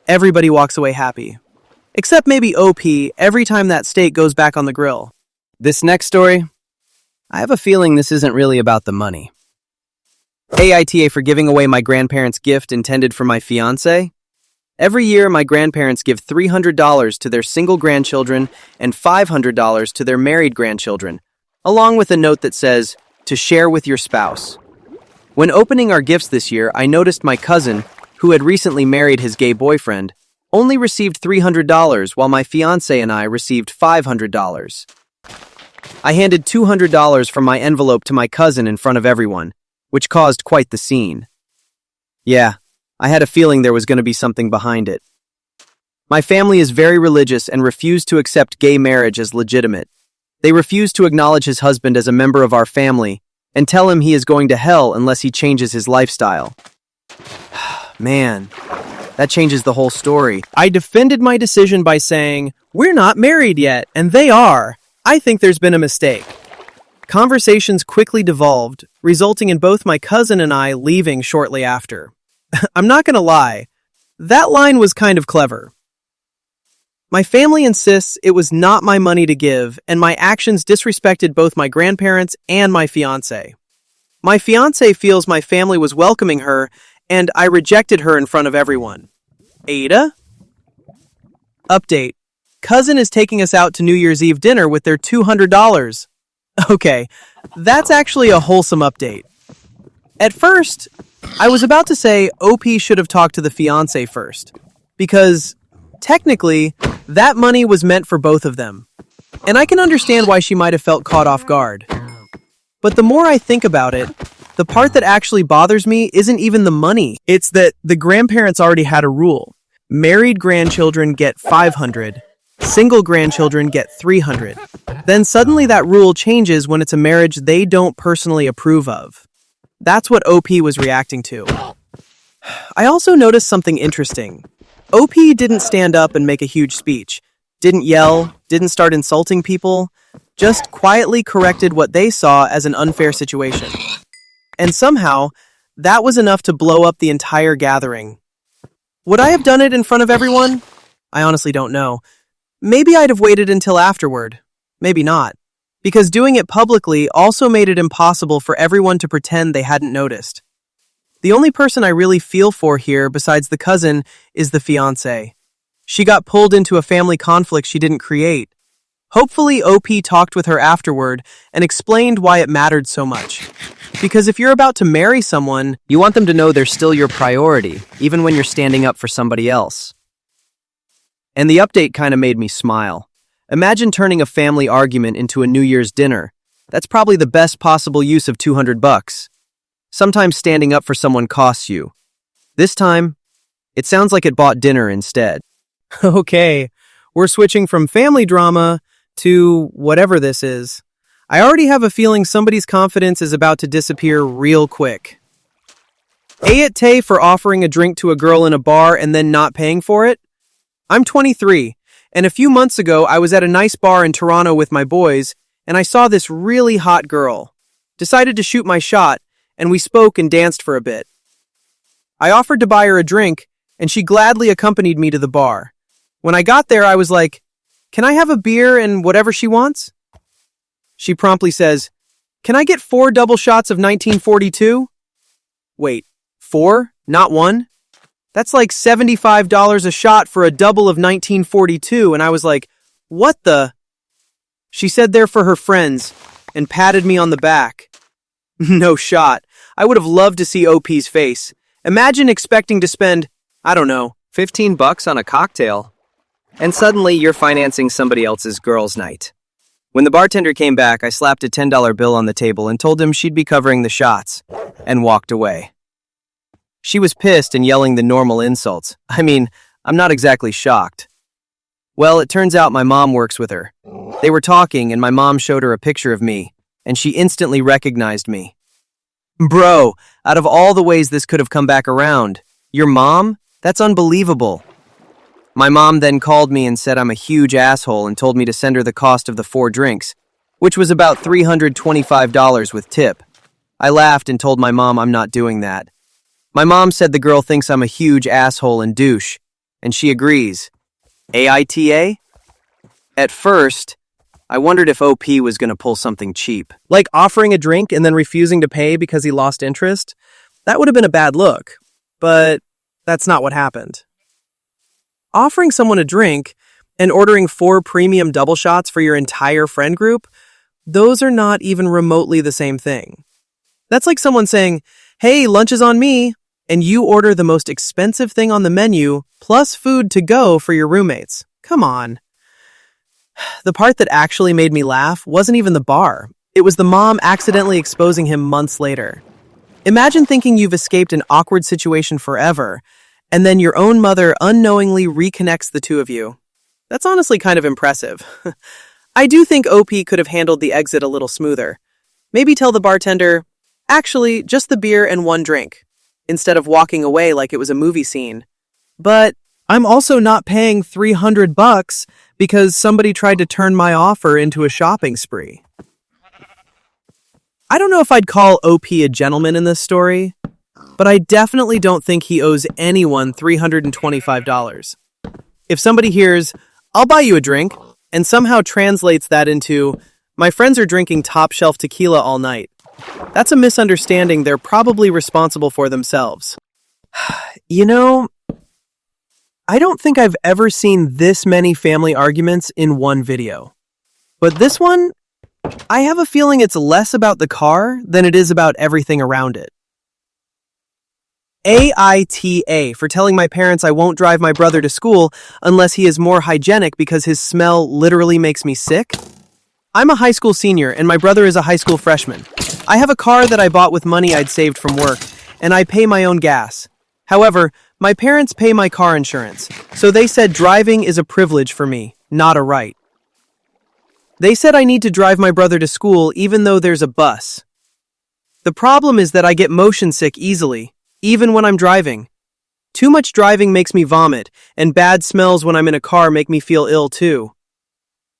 everybody walks away happy. Except maybe OP every time that steak goes back on the grill. This next story, I have a feeling this isn't really about the money. AITA for giving away my grandparents' gift intended for my fiancé. Every year, my grandparents give $300 to their single grandchildren and $500 to their married grandchildren, along with a note that says, to share with your spouse. When opening our gifts this year, I noticed my cousin, who had recently married his gay boyfriend, only received $300 while my fiancé and I received $500. I handed $200 from my envelope to my cousin in front of everyone, which caused quite the scene. Yeah, I had a feeling there was going to be something behind it. My family is very religious and refused to accept gay marriage as legitimate. They refuse to acknowledge his husband as a member of our family and tell him he is going to hell unless he changes his lifestyle. Man, that changes the whole story. I defended my decision by saying, we're not married yet, and they are. I think there's been a mistake. Conversations quickly devolved, resulting in both my cousin and I leaving shortly after. I'm not gonna lie, that line was kind of clever. My family insists it was not my money to give, and my actions disrespected both my grandparents and my fiancé. My fiancé feels my family was welcoming her, and I rejected her in front of everyone. Ada? Update. Cousin is taking us out to New Year's Eve dinner with their $200. Okay, that's actually a wholesome update. At first, I was about to say OP should have talked to the fiance first, because technically, that money was meant for both of them. And I can understand why she might have felt caught off guard. But the more I think about it, the part that actually bothers me isn't even the money. It's that the grandparents already had a rule. Married grandchildren get 500, single grandchildren get 300. Then suddenly that rule changes when it's a marriage they don't personally approve of. That's what OP was reacting to. I also noticed something interesting. OP didn't stand up and make a huge speech, didn't yell, didn't start insulting people, just quietly corrected what they saw as an unfair situation. And somehow, that was enough to blow up the entire gathering. Would I have done it in front of everyone? I honestly don't know. Maybe I'd have waited until afterward. Maybe not. Because doing it publicly also made it impossible for everyone to pretend they hadn't noticed. The only person I really feel for here, besides the cousin, is the fiancé. She got pulled into a family conflict she didn't create. Hopefully OP talked with her afterward and explained why it mattered so much. Because if you're about to marry someone, You want them to know they're still your priority, even when you're standing up for somebody else. And the update kind of made me smile. Imagine turning a family argument into a New Year's dinner. That's probably the best possible use of $200. Sometimes standing up for someone costs you. This time, it sounds like it bought dinner instead. okay, we're switching from family drama to whatever this is. I already have a feeling somebody's confidence is about to disappear real quick. Ayate for offering a drink to a girl in a bar and then not paying for it? I'm 23, and a few months ago I was at a nice bar in Toronto with my boys, and I saw this really hot girl. Decided to shoot my shot, and we spoke and danced for a bit. I offered to buy her a drink, and she gladly accompanied me to the bar. When I got there, I was like, "Can I have a beer and whatever she wants?" She promptly says, "Can I get 4 double shots of 1942? Wait, 4? Not 1? That's like $75 a shot for a double of 1942, and I was like, what the? She said they're for her friends, and patted me on the back. No shot. I would have loved to see OP's face. Imagine expecting to spend, I don't know, $15 on a cocktail. And suddenly you're financing somebody else's girls' night. When the bartender came back, I slapped a $10 bill on the table and told him she'd be covering the shots, and walked away. She was pissed and yelling the normal insults. I mean, I'm not exactly shocked. Well, it turns out my mom works with her. They were talking and my mom showed her a picture of me, and she instantly recognized me. Bro, out of all the ways this could have come back around, your mom? That's unbelievable. My mom then called me and said I'm a huge asshole and told me to send her the cost of the 4 drinks, which was about $325 with tip. I laughed and told my mom I'm not doing that. My mom said the girl thinks I'm a huge asshole and douche, and she agrees. AITA? At first, I wondered if OP was going to pull something cheap. like offering a drink and then refusing to pay because he lost interest. That would have been a bad look, but that's not what happened. Offering someone a drink and ordering 4 premium double shots for your entire friend group, those are not even remotely the same thing. That's like someone saying, "Hey, lunch is on me," and you order the most expensive thing on the menu plus food to go for your roommates. Come on. The part that actually made me laugh wasn't even the bar. It was the mom accidentally exposing him months later. Imagine thinking you've escaped an awkward situation forever, and then your own mother unknowingly reconnects the two of you. That's honestly kind of impressive. I do think OP could have handled the exit a little smoother. Maybe tell the bartender, "Actually, just the beer and 1 drink," instead of walking away like it was a movie scene. But I'm also not paying $300 because somebody tried to turn my offer into a shopping spree. I don't know if I'd call OP a gentleman in this story, but I definitely don't think he owes anyone $325. If somebody hears, "I'll buy you a drink," and somehow translates that into, "My friends are drinking top shelf tequila all night," that's a misunderstanding they're probably responsible for themselves. You know, I don't think I've ever seen this many family arguments in one video. But this one, I have a feeling it's less about the car than it is about everything around it. AITA for telling my parents I won't drive my brother to school unless he is more hygienic because his smell literally makes me sick. I'm a high school senior and my brother is a high school freshman. I have a car that I bought with money I'd saved from work, and I pay my own gas. However, my parents pay my car insurance, so they said driving is a privilege for me, not a right. They said I need to drive my brother to school even though there's a bus. The problem is that I get motion sick easily, even when I'm driving. Too much driving makes me vomit, and bad smells when I'm in a car make me feel ill too.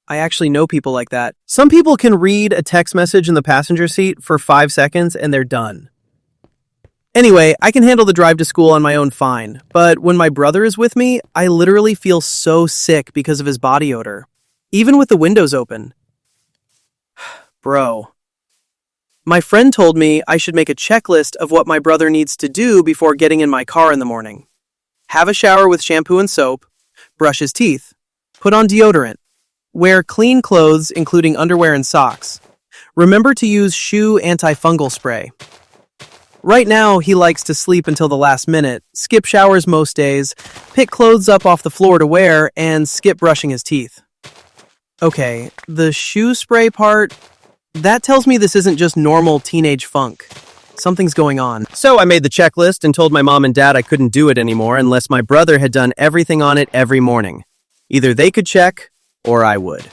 I actually know people like that. Some people can read a text message in the passenger seat for 5 seconds and they're done. Anyway, I can handle the drive to school on my own fine, but when my brother is with me, I literally feel so sick because of his body odor, even with the windows open. Bro. My friend told me I should make a checklist of what my brother needs to do before getting in my car in the morning. Have a shower with shampoo and soap, brush his teeth, put on deodorant, wear clean clothes including underwear and socks. Remember to use shoe antifungal spray. Right now, he likes to sleep until the last minute, skip showers most days, pick clothes up off the floor to wear, and skip brushing his teeth. Okay, the shoe spray part, that tells me this isn't just normal teenage funk. Something's going on. So I made the checklist and told my mom and dad I couldn't do it anymore unless my brother had done everything on it every morning. Either they could check, or I would.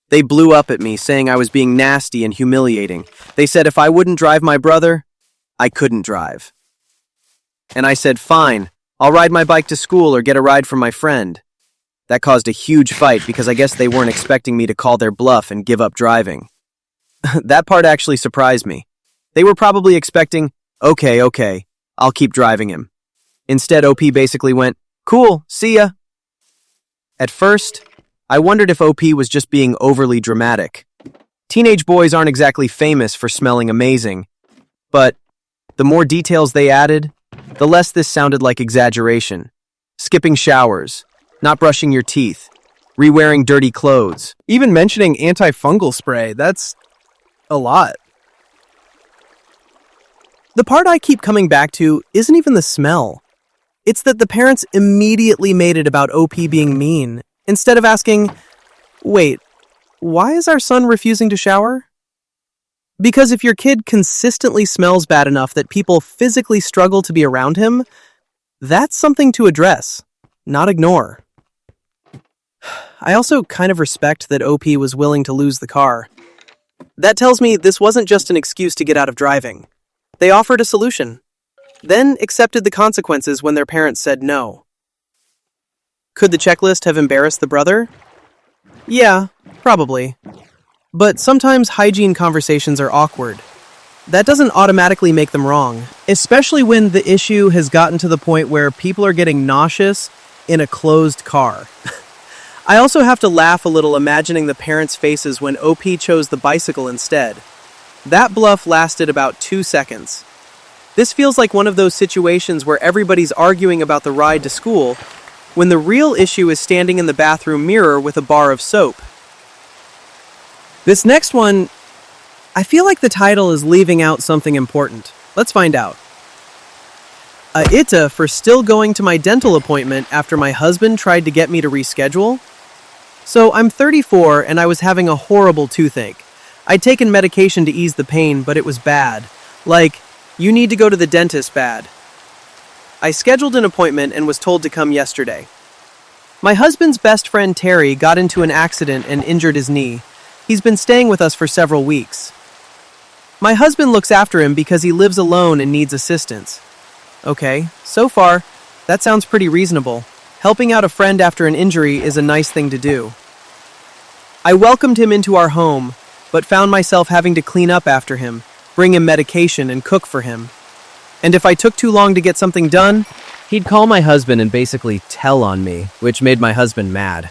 They blew up at me, saying I was being nasty and humiliating. They said if I wouldn't drive my brother, I couldn't drive. And I said, fine, I'll ride my bike to school or get a ride from my friend. That caused a huge fight because I guess they weren't expecting me to call their bluff and give up driving. That part actually surprised me. They were probably expecting, okay, I'll keep driving him. Instead, OP basically went, cool, see ya. At first, I wondered if OP was just being overly dramatic. Teenage boys aren't exactly famous for smelling amazing, but the more details they added, the less this sounded like exaggeration. Skipping showers, not brushing your teeth, re-wearing dirty clothes. Even mentioning antifungal spray, that's a lot. The part I keep coming back to isn't even the smell. It's that the parents immediately made it about OP being mean, instead of asking, wait, why is our son refusing to shower? Because if your kid consistently smells bad enough that people physically struggle to be around him, that's something to address, not ignore. I also kind of respect that OP was willing to lose the car. That tells me this wasn't just an excuse to get out of driving. They offered a solution, then accepted the consequences when their parents said no. Could the checklist have embarrassed the brother? Yeah, probably. But sometimes hygiene conversations are awkward. That doesn't automatically make them wrong, especially when the issue has gotten to the point where people are getting nauseous in a closed car. I also have to laugh a little imagining the parents' faces when OP chose the bicycle instead. That bluff lasted about 2 seconds. This feels like one of those situations where everybody's arguing about the ride to school, when the real issue is standing in the bathroom mirror with a bar of soap. This next one, I feel like the title is leaving out something important. Let's find out. A ITA for still going to my dental appointment after my husband tried to get me to reschedule. So I'm 34 and I was having a horrible toothache. I'd taken medication to ease the pain, but it was bad. Like, you need to go to the dentist bad. I scheduled an appointment and was told to come yesterday. My husband's best friend Terry got into an accident and injured his knee. He's been staying with us for several weeks. My husband looks after him because he lives alone and needs assistance. Okay, so far, that sounds pretty reasonable. Helping out a friend after an injury is a nice thing to do. I welcomed him into our home, but found myself having to clean up after him, bring him medication, and cook for him. And if I took too long to get something done, he'd call my husband and basically tell on me, which made my husband mad.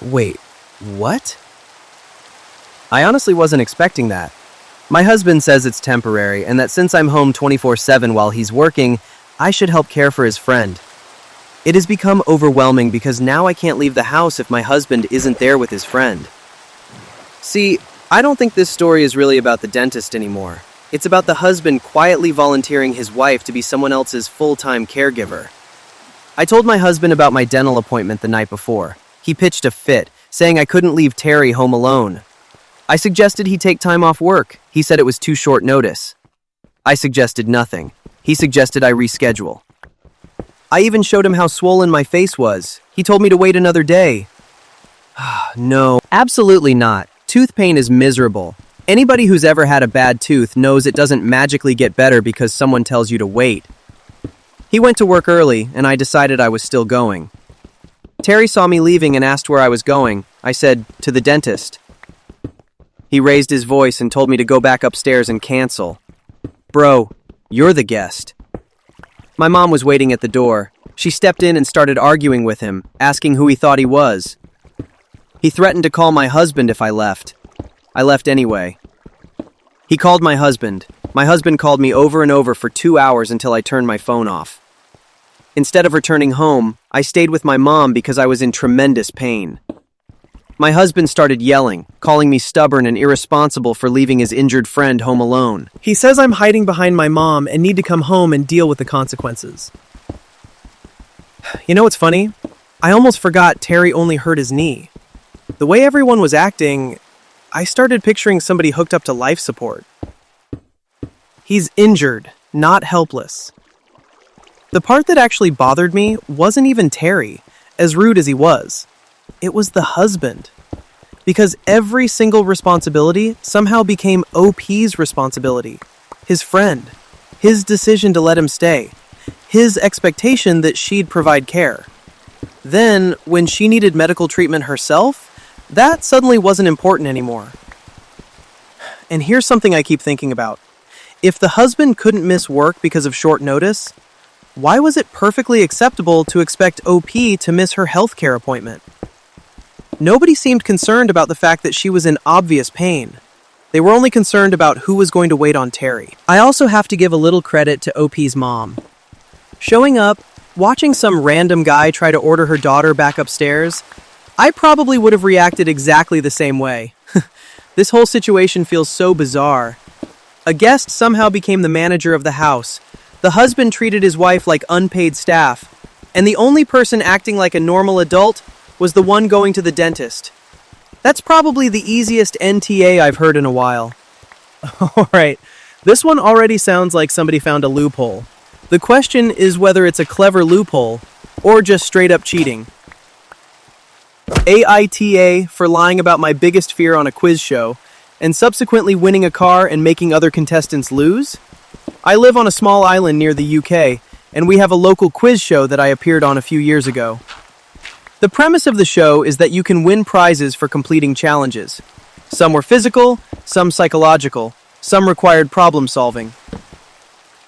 Wait, what? I honestly wasn't expecting that. My husband says it's temporary and that since I'm home 24/7 while he's working, I should help care for his friend. It has become overwhelming because now I can't leave the house if my husband isn't there with his friend. See, I don't think this story is really about the dentist anymore. It's about the husband quietly volunteering his wife to be someone else's full-time caregiver. I told my husband about my dental appointment the night before. He pitched a fit, saying I couldn't leave Terry home alone. I suggested he take time off work. He said it was too short notice. I suggested nothing. He suggested I reschedule. I even showed him how swollen my face was. He told me to wait another day. No, absolutely not. Tooth pain is miserable. Anybody who's ever had a bad tooth knows it doesn't magically get better because someone tells you to wait. He went to work early, and I decided I was still going. Terry saw me leaving and asked where I was going. I said, to the dentist. He raised his voice and told me to go back upstairs and cancel. Bro, you're the guest. My mom was waiting at the door. She stepped in and started arguing with him, asking who he thought he was. He threatened to call my husband if I left. I left anyway. He called my husband. My husband called me over and over for 2 hours until I turned my phone off. Instead of returning home, I stayed with my mom because I was in tremendous pain. My husband started yelling, calling me stubborn and irresponsible for leaving his injured friend home alone. He says I'm hiding behind my mom and need to come home and deal with the consequences. You know what's funny? I almost forgot Terry only hurt his knee. The way everyone was acting, I started picturing somebody hooked up to life support. He's injured, not helpless. The part that actually bothered me wasn't even Terry, as rude as he was. It was the husband. Because every single responsibility somehow became OP's responsibility. His friend. His decision to let him stay. His expectation that she'd provide care. Then, when she needed medical treatment herself, that suddenly wasn't important anymore. And here's something I keep thinking about. If the husband couldn't miss work because of short notice, why was it perfectly acceptable to expect OP to miss her healthcare appointment? Nobody seemed concerned about the fact that she was in obvious pain. They were only concerned about who was going to wait on Terry. I also have to give a little credit to OP's mom. Showing up, watching some random guy try to order her daughter back upstairs, I probably would have reacted exactly the same way. This whole situation feels so bizarre. A guest somehow became the manager of the house. The husband treated his wife like unpaid staff. And the only person acting like a normal adult was the one going to the dentist. That's probably the easiest NTA I've heard in a while. Alright, this one already sounds like somebody found a loophole. The question is whether it's a clever loophole or just straight up cheating. AITA for lying about my biggest fear on a quiz show and subsequently winning a car and making other contestants lose? I live on a small island near the UK, and we have a local quiz show that I appeared on a few years ago. The premise of the show is that you can win prizes for completing challenges. Some were physical, some psychological, some required problem solving.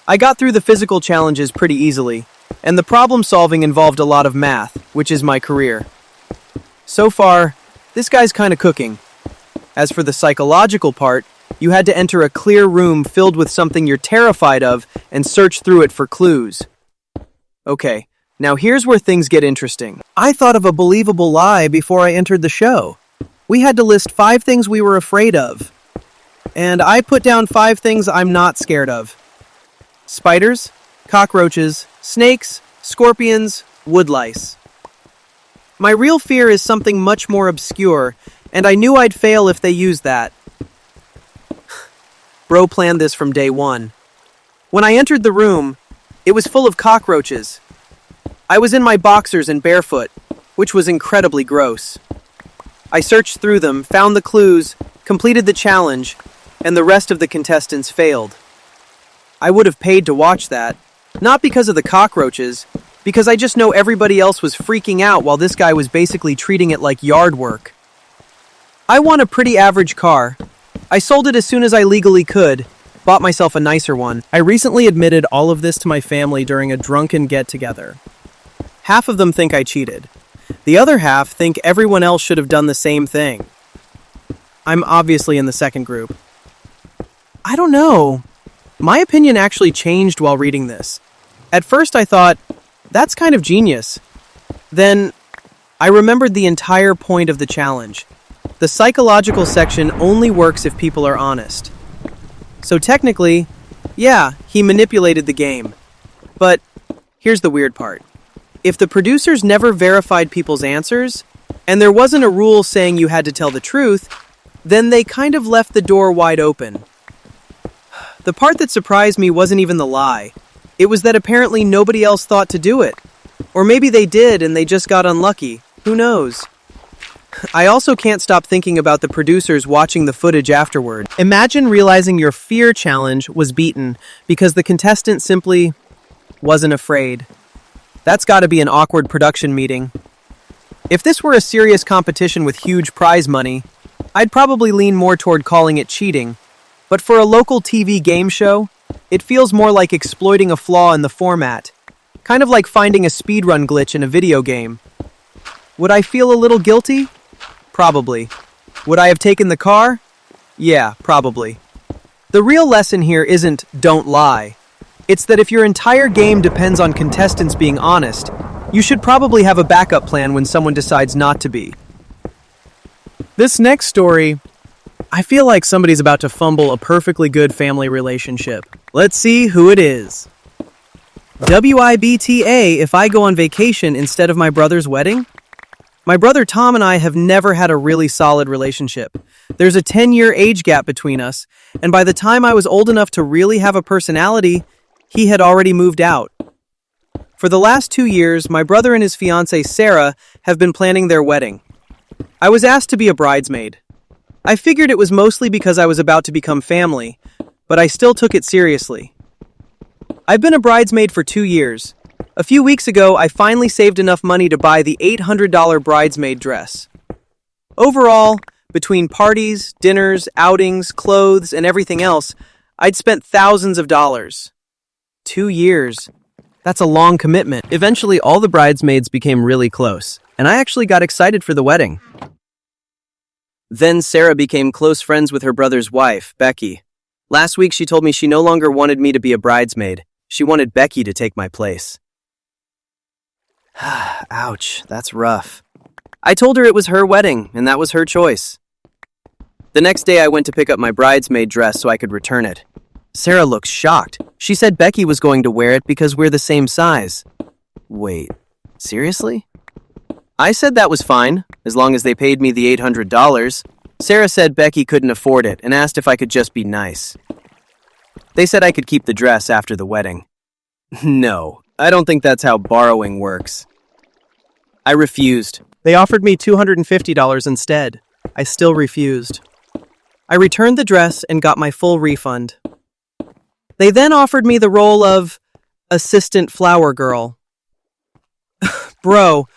I got through the physical challenges pretty easily, and the problem solving involved a lot of math, which is my career. So far, this guy's kinda cooking. As for the psychological part, you had to enter a clear room filled with something you're terrified of and search through it for clues. Okay, now here's where things get interesting. I thought of a believable lie before I entered the show. We had to list 5 things we were afraid of. And I put down 5 things I'm not scared of. Spiders, cockroaches, snakes, scorpions, woodlice. My real fear is something much more obscure, and I knew I'd fail if they used that. Bro planned this from day one. When I entered the room, it was full of cockroaches. I was in my boxers and barefoot, which was incredibly gross. I searched through them, found the clues, completed the challenge, and the rest of the contestants failed. I would have paid to watch that, not because of the cockroaches, because I just know everybody else was freaking out while this guy was basically treating it like yard work. I won a pretty average car. I sold it as soon as I legally could, bought myself a nicer one. I recently admitted all of this to my family during a drunken get-together. Half of them think I cheated. The other half think everyone else should have done the same thing. I'm obviously in the second group. I don't know. My opinion actually changed while reading this. At first I thought, that's kind of genius. Then, I remembered the entire point of the challenge. The psychological section only works if people are honest. So technically, yeah, he manipulated the game. But here's the weird part. If the producers never verified people's answers, and there wasn't a rule saying you had to tell the truth, then they kind of left the door wide open. The part that surprised me wasn't even the lie. It was that apparently nobody else thought to do it. Or maybe they did and they just got unlucky. Who knows? I also can't stop thinking about the producers watching the footage afterward. Imagine realizing your fear challenge was beaten because the contestant simply wasn't afraid. That's gotta be an awkward production meeting. If this were a serious competition with huge prize money, I'd probably lean more toward calling it cheating. But for a local TV game show, it feels more like exploiting a flaw in the format. Kind of like finding a speedrun glitch in a video game. Would I feel a little guilty? Probably. Would I have taken the car? Yeah, probably. The real lesson here isn't don't lie. It's that if your entire game depends on contestants being honest, you should probably have a backup plan when someone decides not to be. This next story, I feel like somebody's about to fumble a perfectly good family relationship. Let's see who it is. WIBTA if I go on vacation instead of my brother's wedding? My brother Tom and I have never had a really solid relationship. There's a 10-year age gap between us, and by the time I was old enough to really have a personality, he had already moved out. For the last 2 years, my brother and his fiancée Sarah have been planning their wedding. I was asked to be a bridesmaid. I figured it was mostly because I was about to become family, but I still took it seriously. I've been a bridesmaid for 2 years. A few weeks ago, I finally saved enough money to buy the $800 bridesmaid dress. Overall, between parties, dinners, outings, clothes, and everything else, I'd spent thousands of dollars. 2 years. That's a long commitment. Eventually, all the bridesmaids became really close, and I actually got excited for the wedding. Then Sarah became close friends with her brother's wife, Becky. Last week, she told me she no longer wanted me to be a bridesmaid. She wanted Becky to take my place. Ouch, that's rough. I told her it was her wedding, and that was her choice. The next day, I went to pick up my bridesmaid dress so I could return it. Sarah looked shocked. She said Becky was going to wear it because we're the same size. Wait, seriously? I said that was fine, as long as they paid me the $800. Sarah said Becky couldn't afford it and asked if I could just be nice. They said I could keep the dress after the wedding. No, I don't think that's how borrowing works. I refused. They offered me $250 instead. I still refused. I returned the dress and got my full refund. They then offered me the role of assistant flower girl. Bro,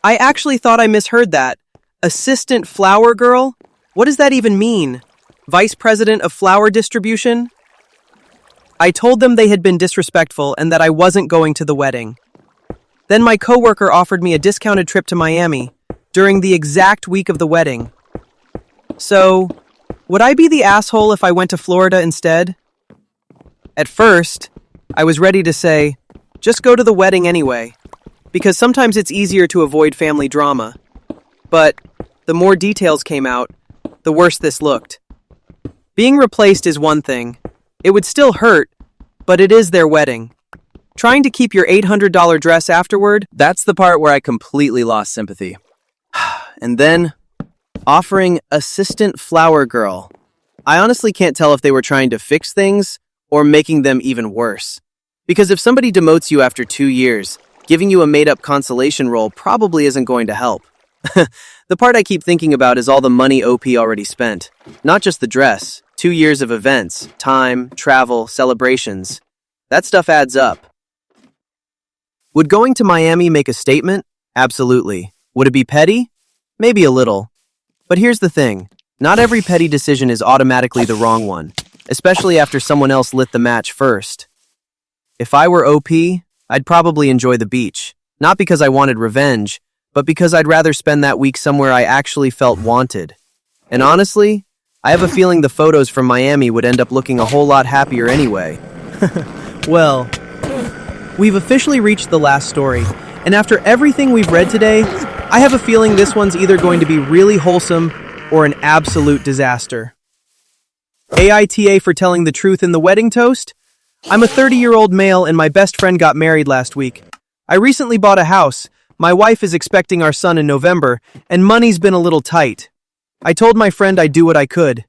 I actually thought I misheard that. Assistant flower girl? What does that even mean? Vice president of flower distribution? I told them they had been disrespectful and that I wasn't going to the wedding. Then my coworker offered me a discounted trip to Miami during the exact week of the wedding. So, would I be the asshole if I went to Florida instead? At first, I was ready to say, just go to the wedding anyway, because sometimes it's easier to avoid family drama. But the more details came out, the worse this looked. Being replaced is one thing. It would still hurt, but it is their wedding. Trying to keep your $800 dress afterward, that's the part where I completely lost sympathy. And then, offering assistant flower girl. I honestly can't tell if they were trying to fix things or making them even worse. Because if somebody demotes you after 2 years, giving you a made-up consolation role probably isn't going to help. The part I keep thinking about is all the money OP already spent. Not just the dress, 2 years of events, time, travel, celebrations. That stuff adds up. Would going to Miami make a statement? Absolutely. Would it be petty? Maybe a little. But here's the thing. Not every petty decision is automatically the wrong one, especially after someone else lit the match first. If I were OP, I'd probably enjoy the beach. Not because I wanted revenge, but because I'd rather spend that week somewhere I actually felt wanted. And honestly, I have a feeling the photos from Miami would end up looking a whole lot happier anyway. Well, we've officially reached the last story, and after everything we've read today, I have a feeling this one's either going to be really wholesome or an absolute disaster. AITA for telling the truth in the wedding toast? I'm a 30-year-old male and my best friend got married last week. I recently bought a house. My wife is expecting our son in November, and money's been a little tight. I told my friend I'd do what I could.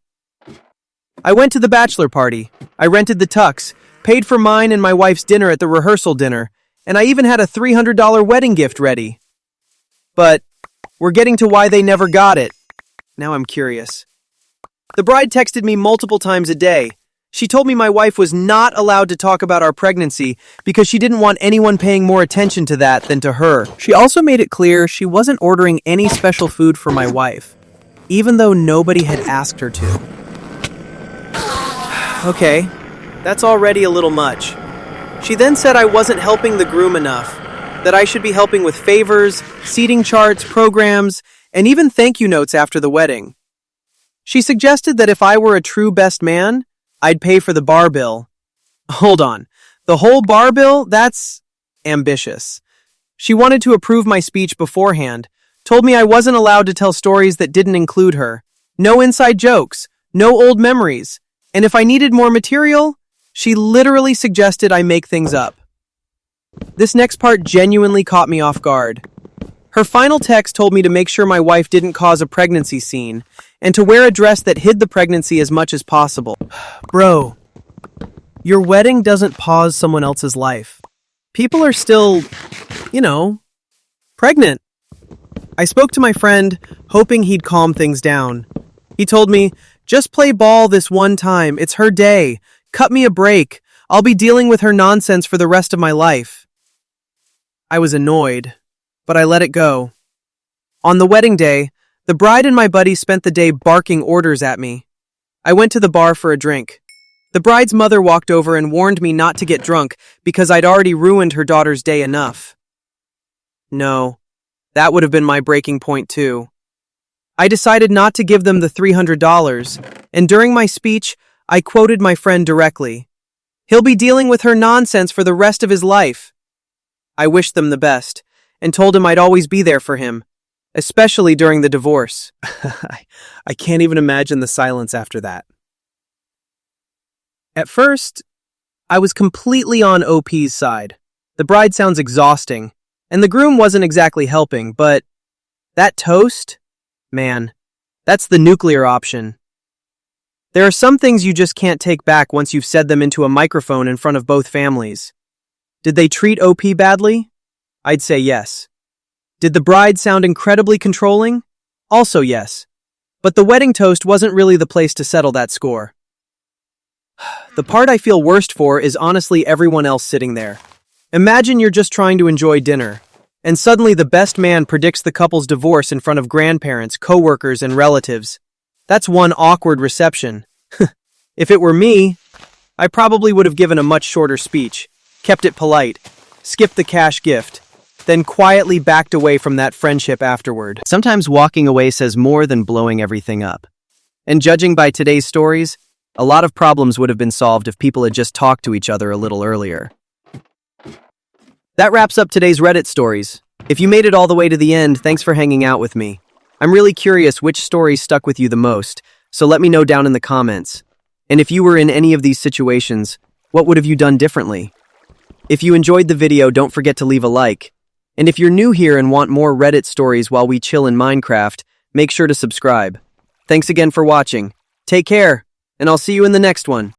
I went to the bachelor party. I rented the tux, paid for mine and my wife's dinner at the rehearsal dinner, and I even had a $300 wedding gift ready. But we're getting to why they never got it. Now I'm curious. The bride texted me multiple times a day. She told me my wife was not allowed to talk about our pregnancy because she didn't want anyone paying more attention to that than to her. She also made it clear she wasn't ordering any special food for my wife, even though nobody had asked her to. Okay, that's already a little much. She then said I wasn't helping the groom enough, that I should be helping with favors, seating charts, programs, and even thank you notes after the wedding. She suggested that if I were a true best man, I'd pay for the bar bill. Hold on. The whole bar bill? That's ambitious. She wanted to approve my speech beforehand, told me I wasn't allowed to tell stories that didn't include her, no inside jokes, no old memories, and if I needed more material, she literally suggested I make things up. This next part genuinely caught me off guard. Her final text told me to make sure my wife didn't cause a pregnancy scene, and to wear a dress that hid the pregnancy as much as possible. Bro, your wedding doesn't pause someone else's life. People are still, pregnant. I spoke to my friend, hoping he'd calm things down. He told me, just play ball this one time, it's her day. Cut me a break. I'll be dealing with her nonsense for the rest of my life. I was annoyed, but I let it go. On the wedding day, the bride and my buddy spent the day barking orders at me. I went to the bar for a drink. The bride's mother walked over and warned me not to get drunk because I'd already ruined her daughter's day enough. No, that would have been my breaking point too. I decided not to give them the $300, and during my speech, I quoted my friend directly. He'll be dealing with her nonsense for the rest of his life. I wished them the best, and told him I'd always be there for him, especially during the divorce. I can't even imagine the silence after that. At first, I was completely on OP's side. The bride sounds exhausting, and the groom wasn't exactly helping, but that toast? Man, that's the nuclear option. There are some things you just can't take back once you've said them into a microphone in front of both families. Did they treat OP badly? I'd say yes. Did the bride sound incredibly controlling? Also yes. But the wedding toast wasn't really the place to settle that score. The part I feel worst for is honestly everyone else sitting there. Imagine you're just trying to enjoy dinner, and suddenly the best man predicts the couple's divorce in front of grandparents, coworkers, and relatives. That's one awkward reception. If it were me, I probably would have given a much shorter speech, kept it polite, skipped the cash gift, then quietly backed away from that friendship afterward. Sometimes walking away says more than blowing everything up. And judging by today's stories, a lot of problems would have been solved if people had just talked to each other a little earlier. That wraps up today's Reddit stories. If you made it all the way to the end, thanks for hanging out with me. I'm really curious which story stuck with you the most, so let me know down in the comments. And if you were in any of these situations, what would have you done differently? If you enjoyed the video, don't forget to leave a like. And if you're new here and want more Reddit stories while we chill in Minecraft, make sure to subscribe. Thanks again for watching. Take care, and I'll see you in the next one.